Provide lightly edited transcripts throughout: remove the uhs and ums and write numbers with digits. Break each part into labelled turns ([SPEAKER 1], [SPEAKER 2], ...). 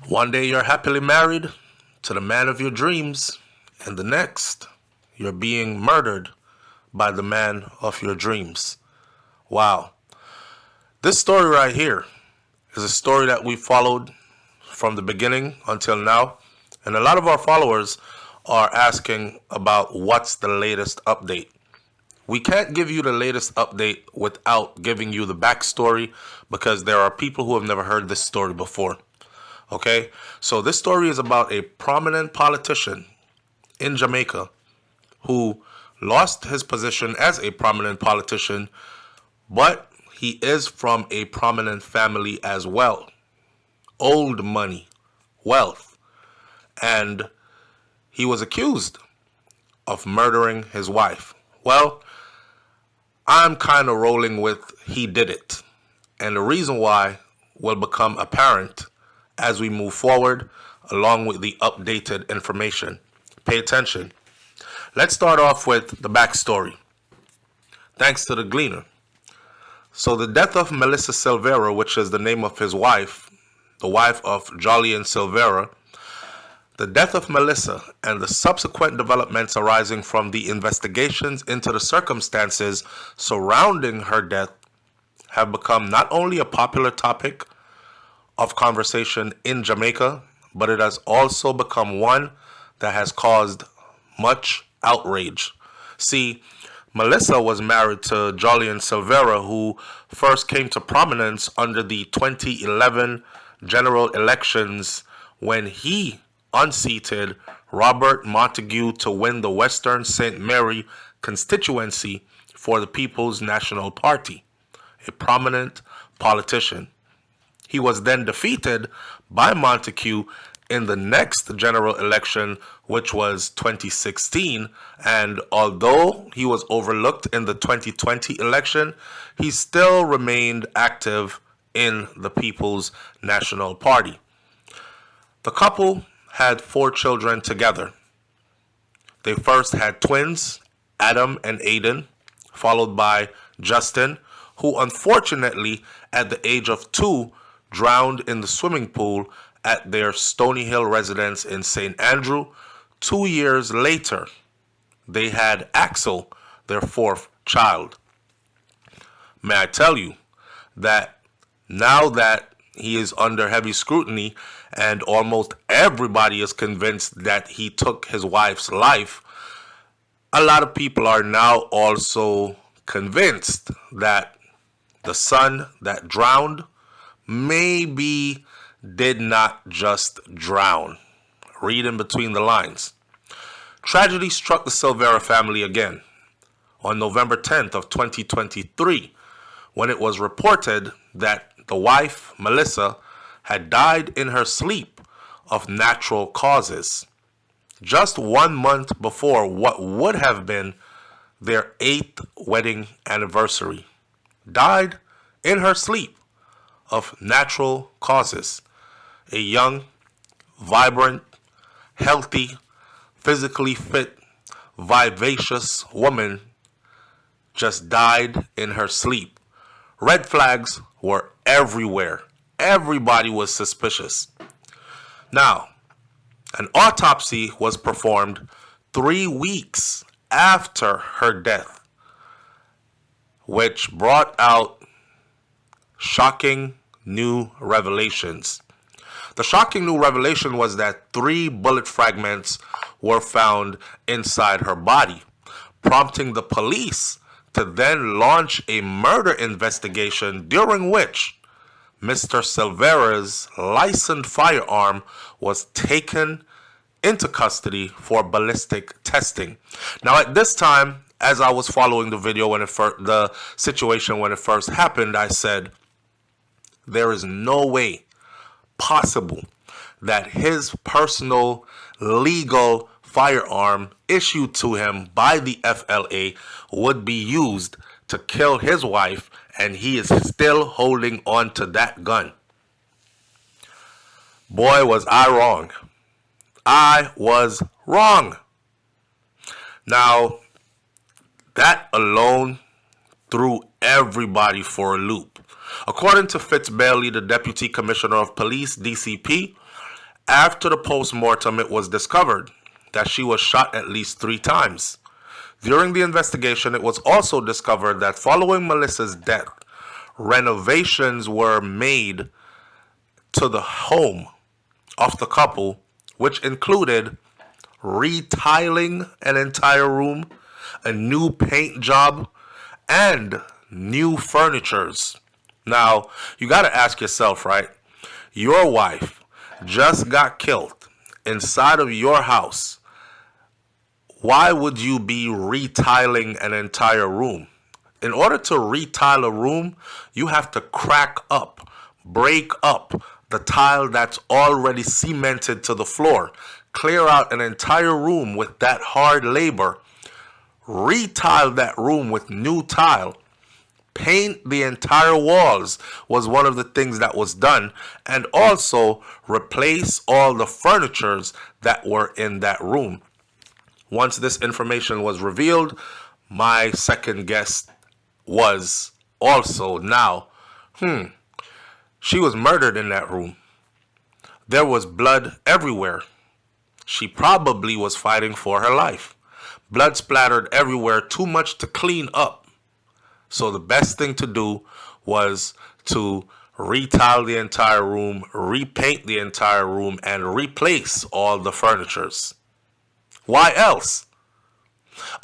[SPEAKER 1] One day you're happily married to the man of your dreams, and the next you're being murdered by the man of your dreams. Wow. This story right here is a story that we followed from the beginning until now, and a lot of our followers are asking about what's the latest update. We can't give you the latest update without giving you the backstory because there are people who have never heard this story before. Okay, so this story is about a prominent politician in Jamaica who lost his position as a prominent politician, but he is from a prominent family as well. Old money, wealth, and he was accused of murdering his wife. Well, I'm kind of rolling with he did it, and the reason why will become apparent as we move forward along with the updated information. Pay attention. Let's start off with the backstory. Thanks to the Gleaner. So the death of Melissa Silvera, which is the name of his wife, the wife of Jolyan Silvera, the death of Melissa and the subsequent developments arising from the investigations into the circumstances surrounding her death have become not only a popular topic of conversation in Jamaica, but it has also become one that has caused much outrage. See, Melissa was married to Jolyan Silvera, who first came to prominence under the 2011 general elections when he unseated Robert Montague to win the Western St. Mary constituency for the People's National Party, a prominent politician. He was then defeated by Montague in the next general election, which was 2016, and although he was overlooked in the 2020 election, he still remained active in the People's National Party. The couple had 4 children together. They first had twins, Adam and Aiden, followed by Justin, who unfortunately at the age of 2 drowned in the swimming pool at their Stony Hill residence in St. Andrew. 2 years later, they had Axel, their 4th child. May I tell you that now that he is under heavy scrutiny and almost everybody is convinced that he took his wife's life, a lot of people are now also convinced that the son that drowned maybe did not just drown. Read in between the lines. Tragedy struck the Silvera family again on November 10th of 2023 when it was reported that the wife, Melissa, had died in her sleep of natural causes. Just 1 month before what would have been their 8th wedding anniversary. Died in her sleep of natural causes. A young, vibrant, healthy, physically fit, vivacious woman just died in her sleep. Red flags were everywhere. Everybody was suspicious. Now, an autopsy was performed 3 weeks after her death, which brought out shocking new revelations. The shocking new revelation was that 3 bullet fragments were found inside her body, prompting the police to then launch a murder investigation during which Mr. Silvera's licensed firearm was taken into custody for ballistic testing. Now, at this time, as I was following the video when the situation when it first happened, I said, there is no way possible that his personal legal firearm issued to him by the FLA would be used to kill his wife, and he is still holding on to that gun. Boy, was I wrong. I was wrong. Now, that alone threw everybody for a loop. According to Fitz Bailey, the Deputy Commissioner of Police, DCP, After the post-mortem, it was discovered that she was shot at least 3 times. During the investigation, it was also discovered that following Melissa's death, renovations were made to the home of the couple, which included retiling an entire room, a new paint job, and new furnitures. Now, you got to ask yourself, right? Your wife just got killed inside of your house. Why would you be retiling an entire room? In order to retile a room, you have to break up the tile that's already cemented to the floor, clear out an entire room with that hard labor, retile that room with new tile, paint the entire walls was one of the things that was done, and also replace all the furnitures that were in that room. Once this information was revealed, my second guess was also now, she was murdered in that room. There was blood everywhere. She probably was fighting for her life. Blood splattered everywhere, too much to clean up. So the best thing to do was to retile the entire room, repaint the entire room, and replace all the furnitures. Why else?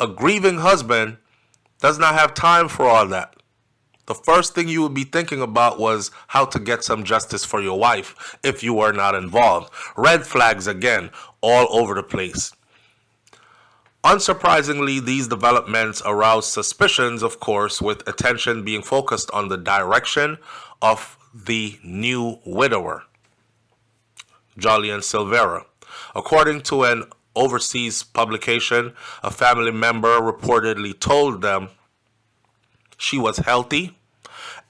[SPEAKER 1] A grieving husband does not have time for all that. The first thing you would be thinking about was how to get some justice for your wife if you were not involved. Red flags again, all over the place. Unsurprisingly, these developments aroused suspicions, of course, with attention being focused on the direction of the new widower, Jolyan Silvera. According to an overseas publication, a family member reportedly told them she was healthy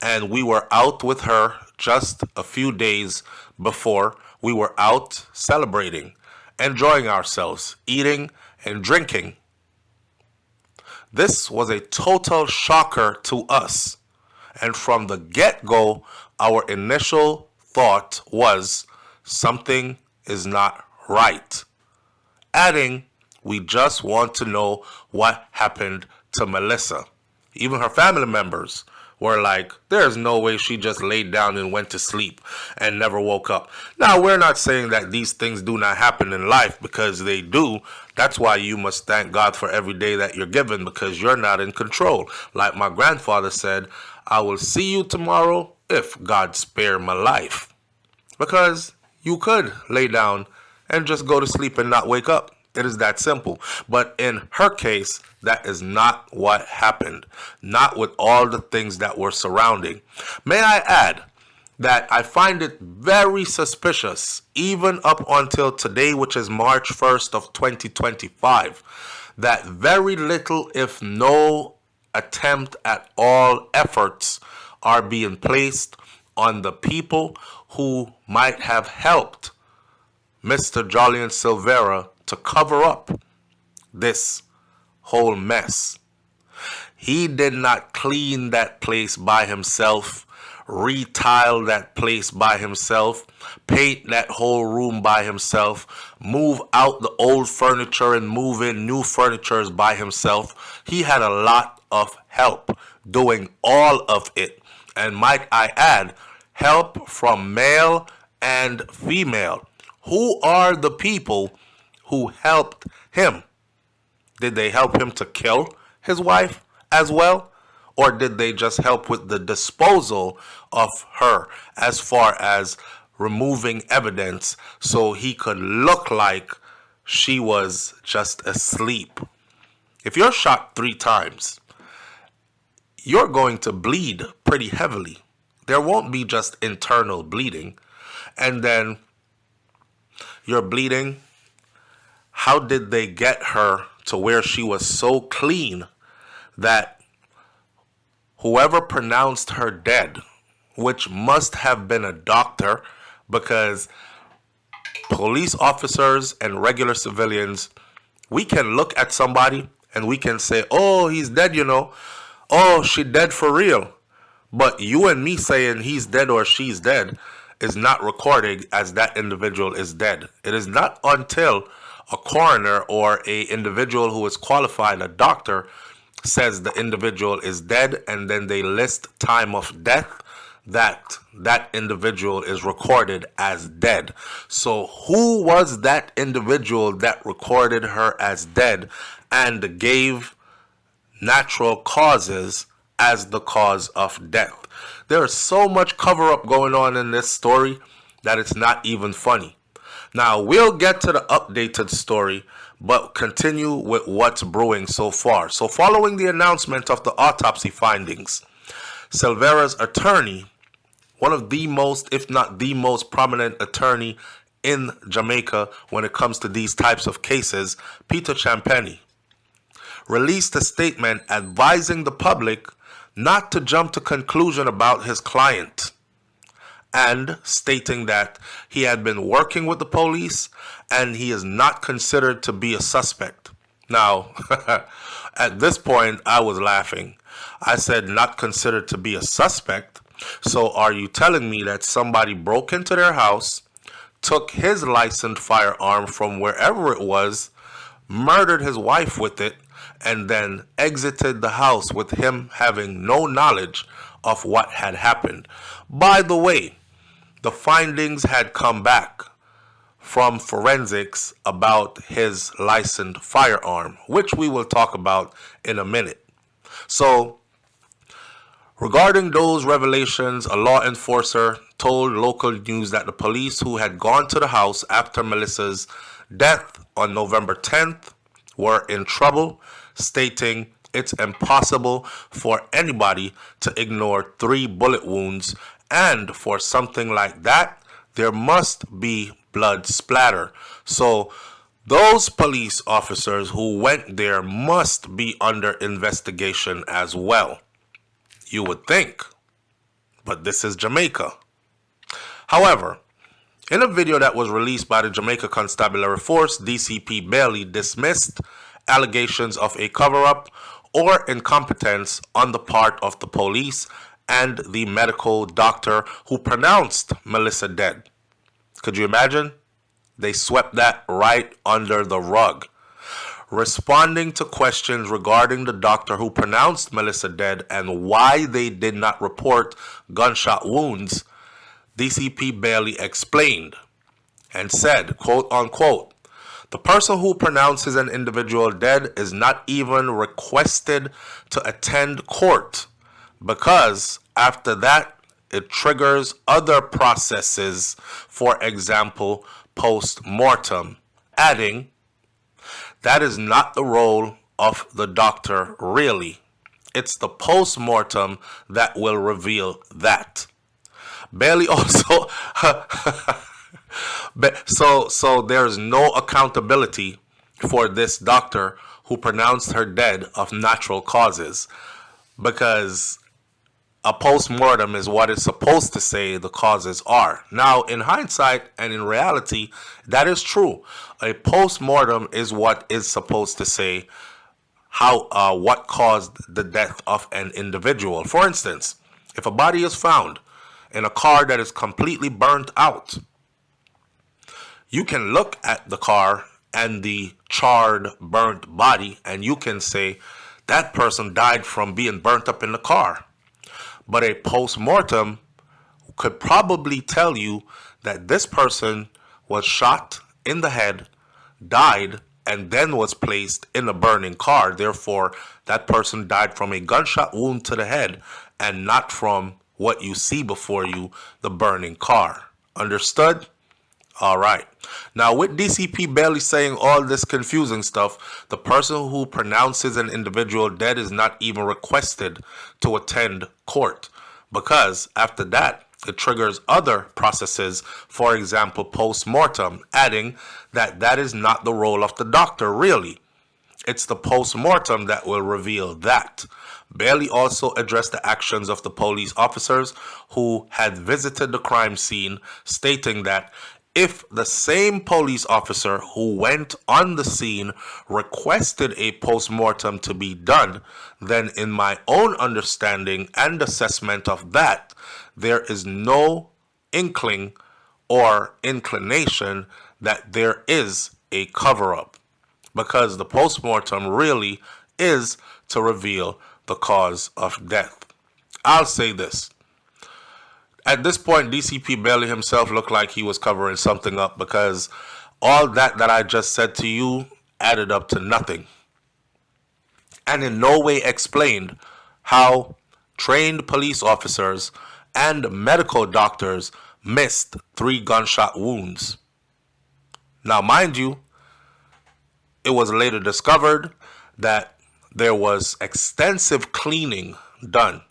[SPEAKER 1] and we were out with her just a few days before. We were out celebrating, enjoying ourselves, eating and drinking. This was a total shocker to us. And from the get-go, our initial thought was something is not right. Adding, we just want to know what happened to Melissa. Even her family members were like, there's no way she just laid down and went to sleep and never woke up. Now, we're not saying that these things do not happen in life, because they do. That's why you must thank God for every day that you're given, because you're not in control. Like my grandfather said, I will see you tomorrow if God spare my life. Because you could lay down and just go to sleep and not wake up. It is that simple. But in her case, that is not what happened. Not with all the things that were surrounding. May I add that I find it very suspicious, even up until today, which is March 1st of 2025, that very little, if no attempt at all efforts are being placed on the people who might have helped Mr. Jolyan Silvera to cover up this whole mess. He did not clean that place by himself, retile that place by himself, paint that whole room by himself, move out the old furniture and move in new furniture by himself. He had a lot of help doing all of it. And might I add, help from male and female. Who are the people who helped him? Did they help him to kill his wife as well? Or did they just help with the disposal of her as far as removing evidence so he could look like she was just asleep? If you're shot 3 times, you're going to bleed pretty heavily. There won't be just internal bleeding. And then you're bleeding. How did they get her to where she was so clean that whoever pronounced her dead, which must have been a doctor, because police officers and regular civilians, we can look at somebody and we can say, oh, he's dead, you know. Oh, she dead for real. But you and me saying he's dead or she's dead is not recorded as that individual is dead. It is not until a coroner or a individual who is qualified, a doctor, says the individual is dead and then they list time of death, that individual is recorded as dead. So who was that individual that recorded her as dead and gave natural causes as the cause of death? There is so much cover up going on in this story that it's not even funny. Now, we'll get to the updated story, but continue with what's brewing so far. So following the announcement of the autopsy findings, Silvera's attorney, one of the most, if not the most prominent attorney in Jamaica when it comes to these types of cases, Peter Champagny, released a statement advising the public not to jump to conclusion about his client, and stating that he had been working with the police and he is not considered to be a suspect. Now, at this point, I was laughing. I said not considered to be a suspect. So are you telling me that somebody broke into their house, took his licensed firearm from wherever it was, murdered his wife with it, and then exited the house with him having no knowledge of what had happened? By the way, the findings had come back from forensics about his licensed firearm, which we will talk about in a minute. So, regarding those revelations, a law enforcer told local news that the police who had gone to the house after Melissa's death on November 10th were in trouble, stating it's impossible for anybody to ignore 3 bullet wounds, and for something like that, there must be blood splatter. So those police officers who went there must be under investigation as well. You would think, but this is Jamaica. However, in a video that was released by the Jamaica Constabulary Force, DCP Bailey dismissed allegations of a cover-up or incompetence on the part of the police and the medical doctor who pronounced Melissa dead. Could you imagine? They swept that right under the rug. Responding to questions regarding the doctor who pronounced Melissa dead and why they did not report gunshot wounds, DCP Bailey explained and said, quote unquote, "The person who pronounces an individual dead is not even requested to attend court because after that it triggers other processes, for example, post-mortem," adding, "That is not the role of the doctor really. It's the post-mortem that will reveal that." Bailey also so there's no accountability for this doctor who pronounced her dead of natural causes, because a post-mortem is what it's supposed to say the causes are. Now, in hindsight and in reality, that is true. A post-mortem is what is supposed to say how what caused the death of an individual. For instance, if a body is found in a car that is completely burnt out, you can look at the car and the charred, burnt body, and you can say that person died from being burnt up in the car. But a post-mortem could probably tell you that this person was shot in the head, died, and then was placed in a burning car. Therefore, that person died from a gunshot wound to the head and not from what you see before you, the burning car. Understood? All right. Now, with DCP Bailey saying all this confusing stuff, the person who pronounces an individual dead is not even requested to attend court, because after that, it triggers other processes, for example, post-mortem, adding that that is not the role of the doctor, really. It's the post-mortem that will reveal that. Bailey also addressed the actions of the police officers who had visited the crime scene, stating that if the same police officer who went on the scene requested a post-mortem to be done, then in my own understanding and assessment of that, there is no inkling or inclination that there is a cover-up, because the postmortem really is to reveal the cause of death. I'll say this. At this point, DCP Bailey himself looked like he was covering something up, because all that I just said to you added up to nothing, and in no way explained how trained police officers and medical doctors missed 3 gunshot wounds. Now, mind you, it was later discovered that there was extensive cleaning done.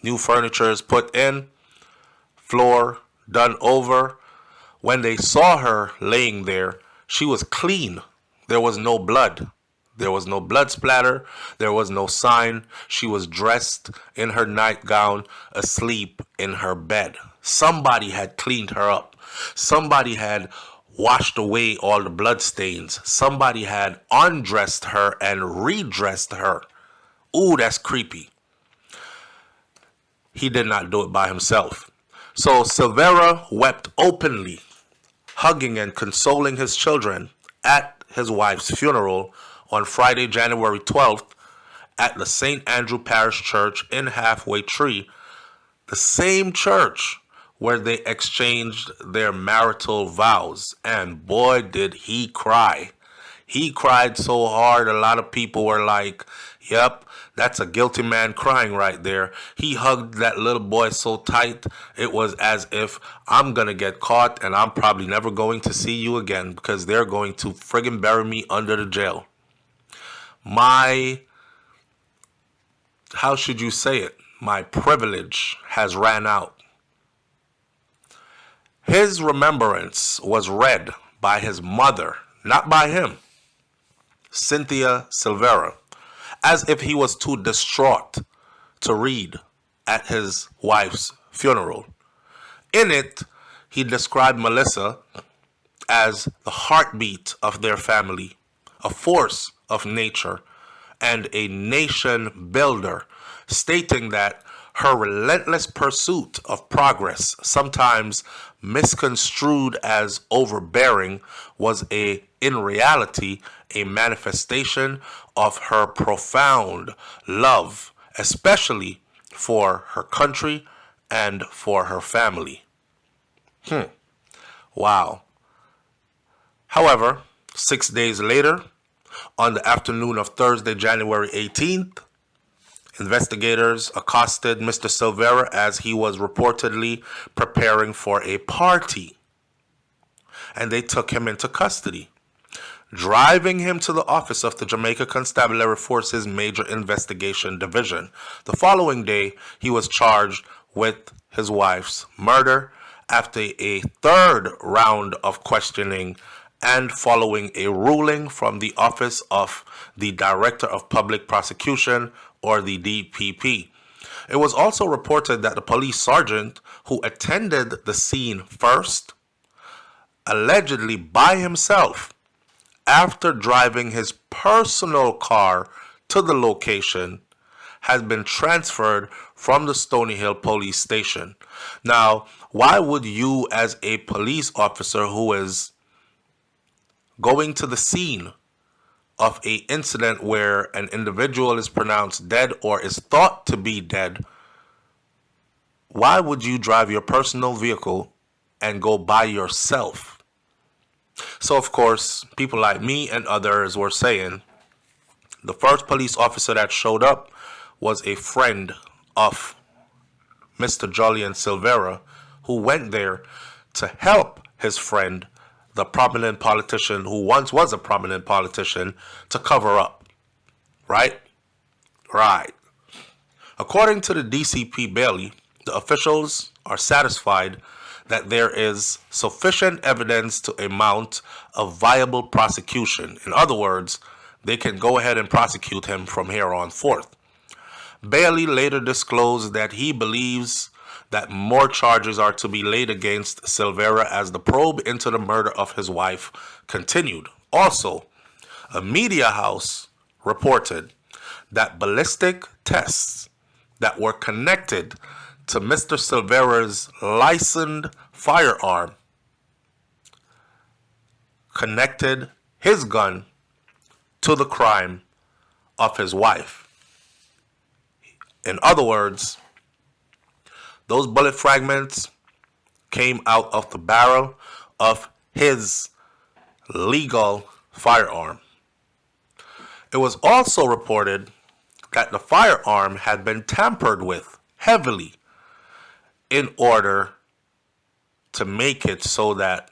[SPEAKER 1] New furniture is put in, floor done over. When they saw her laying there, she was clean. There was no blood. There was no blood splatter. There was no sign. She was dressed in her nightgown, asleep in her bed. Somebody had cleaned her up. Somebody had washed away all the blood stains. Somebody had undressed her and redressed her. Ooh, that's creepy. He did not do it by himself. So Silvera wept openly, hugging and consoling his children at his wife's funeral on Friday, January 12th at the St. Andrew Parish Church in Halfway Tree, the same church where they exchanged their marital vows. And boy, did he cry. He cried so hard, a lot of people were like, yep, that's a guilty man crying right there. He hugged that little boy so tight, it was as if I'm going to get caught and I'm probably never going to see you again, because they're going to friggin' bury me under the jail. How should you say it? My privilege has ran out. His remembrance was read by his mother, not by him, Cynthia Silvera, as if he was too distraught to read at his wife's funeral. In it, he described Melissa as the heartbeat of their family, a force of nature, and a nation builder, stating that her relentless pursuit of progress, sometimes misconstrued as overbearing, was in reality a manifestation of her profound love, especially for her country and for her family. Wow. However, 6 days later, on the afternoon of Thursday, January 18th, investigators accosted Mr. Silvera as he was reportedly preparing for a party, and they took him into custody, driving him to the office of the Jamaica Constabulary Forces Major Investigation Division. The following day, he was charged with his wife's murder after a third round of questioning and following a ruling from the Office of the Director of Public Prosecution, or the DPP. It was also reported that the police sergeant who attended the scene first, allegedly by himself, after driving his personal car to the location, has been transferred from the Stony Hill police station. Now, why would you, as a police officer who is going to the scene of an incident where an individual is pronounced dead or is thought to be dead, why would you drive your personal vehicle and go by yourself? So, of course, people like me and others were saying the first police officer that showed up was a friend of Mr. Jolyan Silvera, who went there to help his friend, the prominent politician who once was a prominent politician, to cover up. Right? Right. According to the DCP Bailey, the officials are satisfied that there is sufficient evidence to mount a viable prosecution. In other words, they can go ahead and prosecute him from here on forth. Bailey later disclosed that he believes that more charges are to be laid against Silvera as the probe into the murder of his wife continued. Also, a media house reported that ballistic tests that were connected to Mr. Silvera's licensed firearm connected his gun to the crime of his wife. In other words, those bullet fragments came out of the barrel of his legal firearm. It was also reported that the firearm had been tampered with heavily in order to make it so that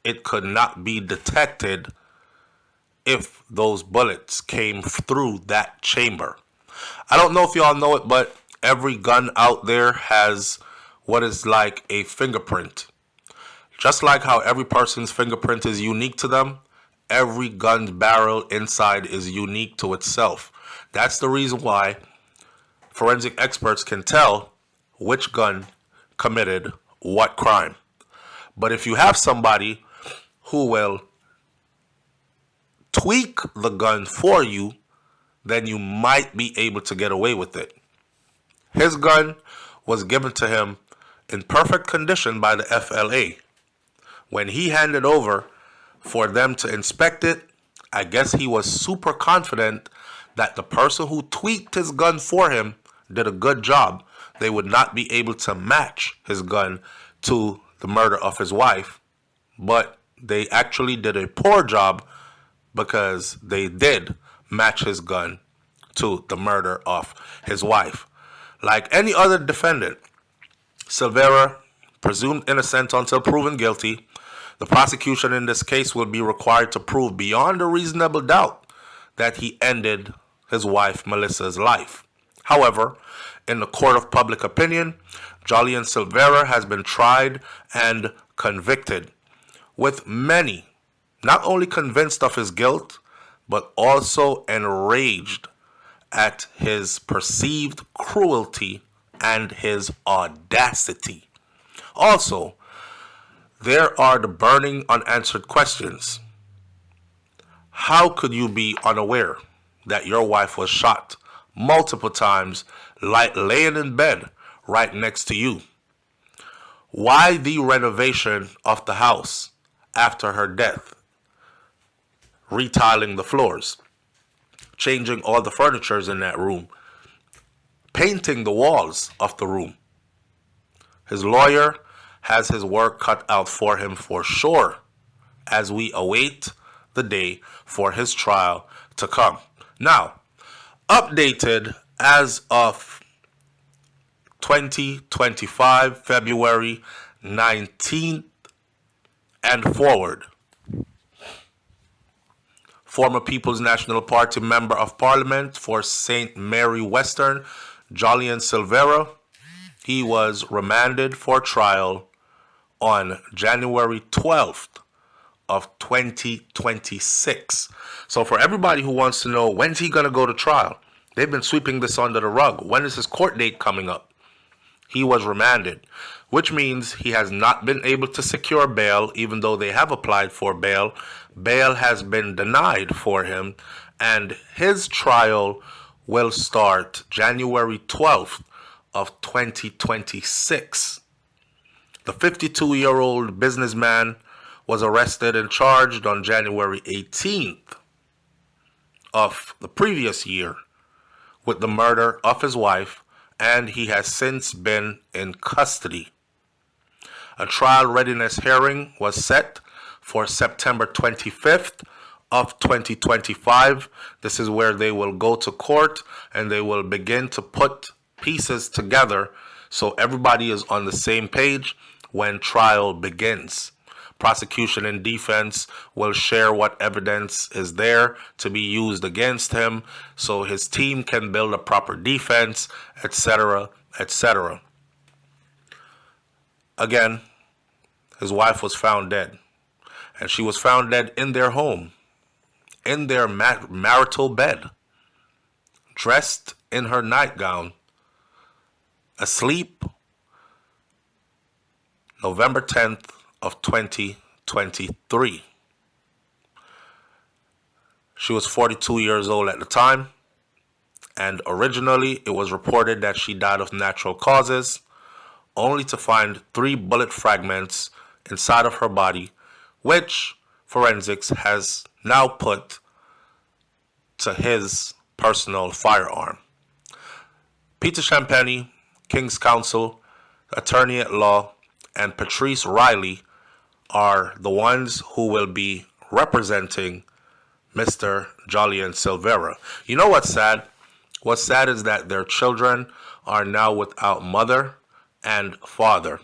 [SPEAKER 1] it could not be detected if those bullets came through that chamber. I don't know if y'all know it, but every gun out there has what is like a fingerprint. Just like how every person's fingerprint is unique to them, every gun's barrel inside is unique to itself. That's the reason why forensic experts can tell which gun committed what crime. But if you have somebody who will tweak the gun for you, then you might be able to get away with it. His gun was given to him in perfect condition by the FLA. When he handed over for them to inspect it, I guess he was super confident that the person who tweaked his gun for him did a good job. They would not be able to match his gun to the murder of his wife, but they actually did a poor job because they did match his gun to the murder of his wife. Like any other defendant, Silvera, presumed innocent until proven guilty. The prosecution in this case will be required to prove beyond a reasonable doubt that he ended his wife Melissa's life. However, in the court of public opinion, Jolyan Silvera has been tried and convicted, with many not only convinced of his guilt, but also enraged at his perceived cruelty and his audacity. Also, there are the burning unanswered questions. How could you be unaware that your wife was shot multiple times, like laying in bed right next to you? Why the renovation of the house after her death? Retiling the floors, changing all the furniture in that room, painting the walls of the room. His lawyer has his work cut out for him for sure as we await the day for his trial to come. Now, updated as of 2025, February 19th and forward. Former People's National Party Member of Parliament for St. Mary Western, Jolyan Silvera, he was remanded for trial on January 12th of 2026. So for everybody who wants to know when's he going to go to trial, they've been sweeping this under the rug. When is his court date coming up? He was remanded, which means he has not been able to secure bail, even though they have applied for bail. Bail has been denied for him, and his trial will start January 12th of 2026. The 52-year-old businessman was arrested and charged on January 18th of the previous year with the murder of his wife, and he has since been in custody. A trial readiness hearing was set for September 25th of 2025. This is where they will go to court and they will begin to put pieces together so everybody is on the same page when trial begins. Prosecution and defense will share what evidence is there to be used against him so his team can build a proper defense, etc., etc. Again, his wife was found dead, and she was found dead in their home, in their marital bed, dressed in her nightgown, asleep, November 10th of 2023. She was 42 years old at the time, And originally, it was reported that she died of natural causes, only to find 3 bullet fragments inside of her body, which forensics has now put to his personal firearm. Peter Champagny, King's Counsel, Attorney at Law, and Patrice Riley are the ones who will be representing Mr. Jolyan Silvera. You know what's sad? What's sad is that their children are now without mother and father.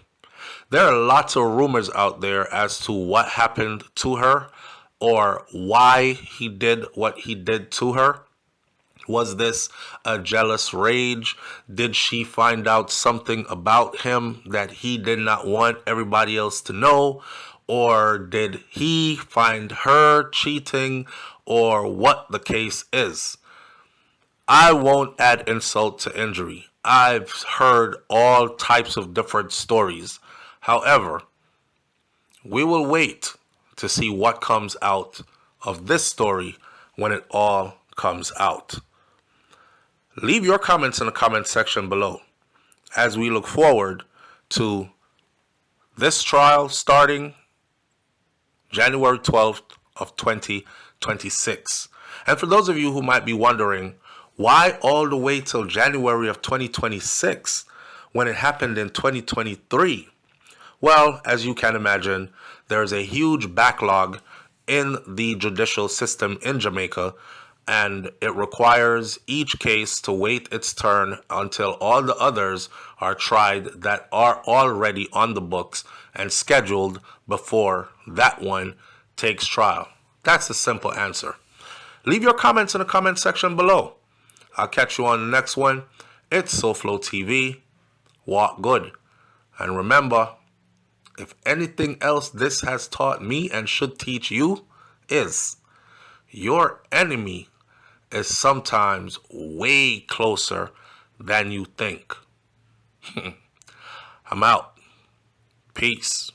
[SPEAKER 1] There are lots of rumors out there as to what happened to her or why he did what he did to her. Was this a jealous rage? Did she find out something about him that he did not want everybody else to know? Or did he find her cheating? Or what the case is? I won't add insult to injury. I've heard all types of different stories. However, we will wait to see what comes out of this story when it all comes out. Leave your comments in the comment section below as we look forward to this trial starting January 12th of 2026. And for those of you who might be wondering, why all the way till January of 2026 when it happened in 2023? Well, as you can imagine, there's a huge backlog in the judicial system in Jamaica, and it requires each case to wait its turn until all the others are tried that are already on the books and scheduled before that one takes trial. That's the simple answer. Leave your comments in the comment section below. I'll catch you on the next one. It's SouFLoTV. Walk good. And remember, if anything else this has taught me and should teach you is your enemy is sometimes way closer than you think. I'm out. Peace.